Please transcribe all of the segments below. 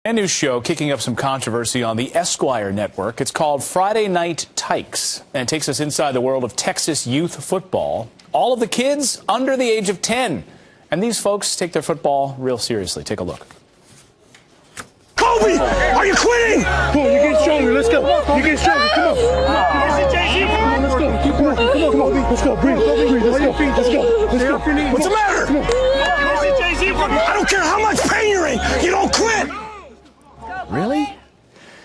A new show kicking up some controversy on the Esquire network. It's called Friday Night Tykes and takes us inside the world of Texas youth football. All of the kids under the age of 10. And these folks take their football real seriously. Take a look. Kobe, are you quitting? Come on, you're getting stronger. Let's go. You're getting stronger. Come on. Let's go. Keep going. Come on. Let's go. Breathe. Let's go. Let's go. Let's go. What's the matter? I don't care how much pain you're in. You don't quit. Really?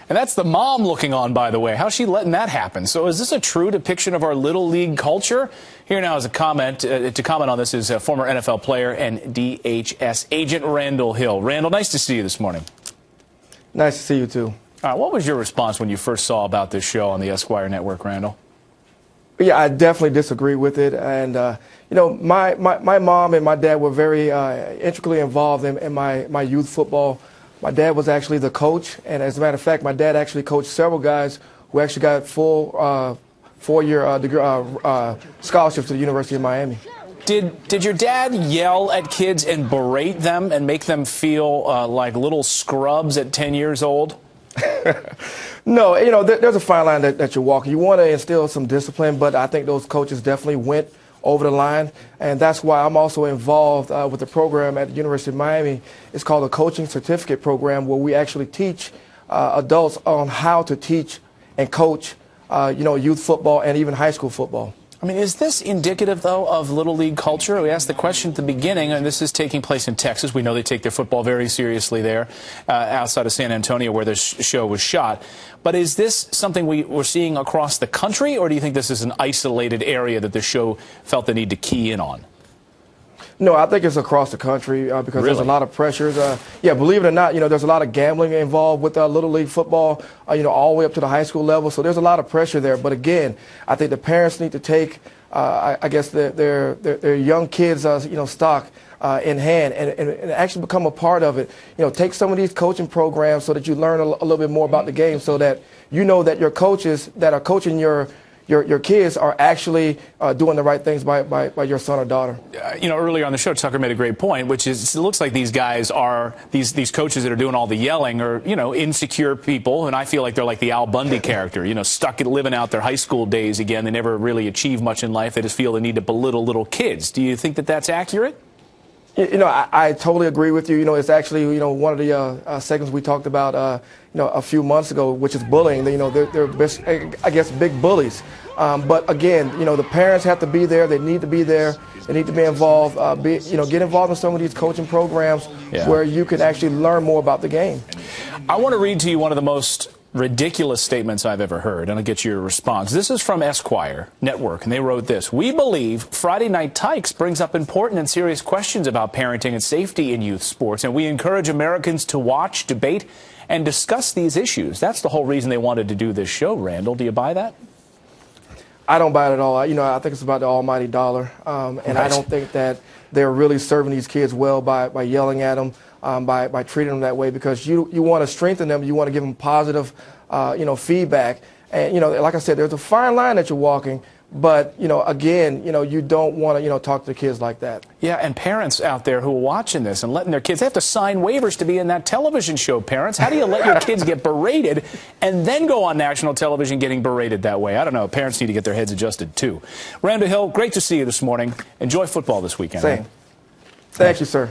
And that's the mom looking on, by the way. How's she letting that happen? So is this a true depiction of our Little League culture? Here now is a comment, to comment on this is former NFL player and DHS agent Randall Hill. Randall, nice to see you this morning. Nice to see you, too. What was your response when you first saw about this show on the Esquire network, Randall? Yeah, I definitely disagree with it. And, you know, my mom and my dad were very intricately involved in my youth football. My dad was actually the coach, and as a matter of fact, my dad actually coached several guys who actually got full four-year degree scholarships to the University of Miami. Did your dad yell at kids and berate them and make them feel like little scrubs at 10 years old? No, you know, there's a fine line that you're walking. You want to instill some discipline, but I think those coaches definitely went over the line, and that's why I'm also involved with the program at the University of Miami. It's called a coaching certificate program, where we actually teach adults on how to teach and coach, you know, youth football and even high school football. I mean, is this indicative, though, of Little League culture? We asked the question at the beginning, and this is taking place in Texas. We know they take their football very seriously there, outside of San Antonio, where this show was shot. But is this something we're seeing across the country, or do you think this is an isolated area that the show felt the need to key in on? No, I think it's across the country because Really? There's a lot of pressures. Yeah, believe it or not, you know, there's a lot of gambling involved with Little League football, you know, all the way up to the high school level. So there's a lot of pressure there. But again, I think the parents need to take, I guess, their young kids, you know, stock in hand and actually become a part of it. You know, take some of these coaching programs so that you learn a little bit more about the game, so that you know that your coaches that are coaching your kids are actually doing the right things by your son or daughter. You know, earlier on the show, Tucker made a great point, which is it looks like these guys are, these coaches that are doing all the yelling are, you know, insecure people, and I feel like they're like the Al Bundy character, you know, stuck at living out their high school days again. They never really achieve much in life. They just feel the need to belittle little kids. Do you think that that's accurate? You know, I totally agree with you. You know, it's actually, you know, one of the segments we talked about, you know, a few months ago, which is bullying. You know, they're I guess, big bullies. But again, you know, the parents have to be there. They need to be there. They need to be involved. You know, get involved in some of these coaching programs where you can actually learn more about the game. I want to read to you one of the most ridiculous statements I've ever heard, and I'll get your response. This is from Esquire Network, and they wrote this: "We believe Friday Night Tykes brings up important and serious questions about parenting and safety in youth sports, and we encourage Americans to watch, debate, and discuss these issues." That's the whole reason they wanted to do this show, Randall. Do you buy that? I don't buy it at all. You know, I think it's about the almighty dollar, and I don't think that they're really serving these kids well by yelling at them, by treating them that way, because you want to strengthen them. You want to give them positive, you know, feedback. And, you know, like I said, there's a fine line that you're walking. But, you know, again, you know, you don't want to, you know, talk to the kids like that. Yeah, and parents out there who are watching this and letting their kids, they have to sign waivers to be in that television show, parents. How do you let your kids get berated and then go on national television getting berated that way? I don't know. Parents need to get their heads adjusted, too. Randall Hill, great to see you this morning. Enjoy football this weekend. Same. Thank you, sir.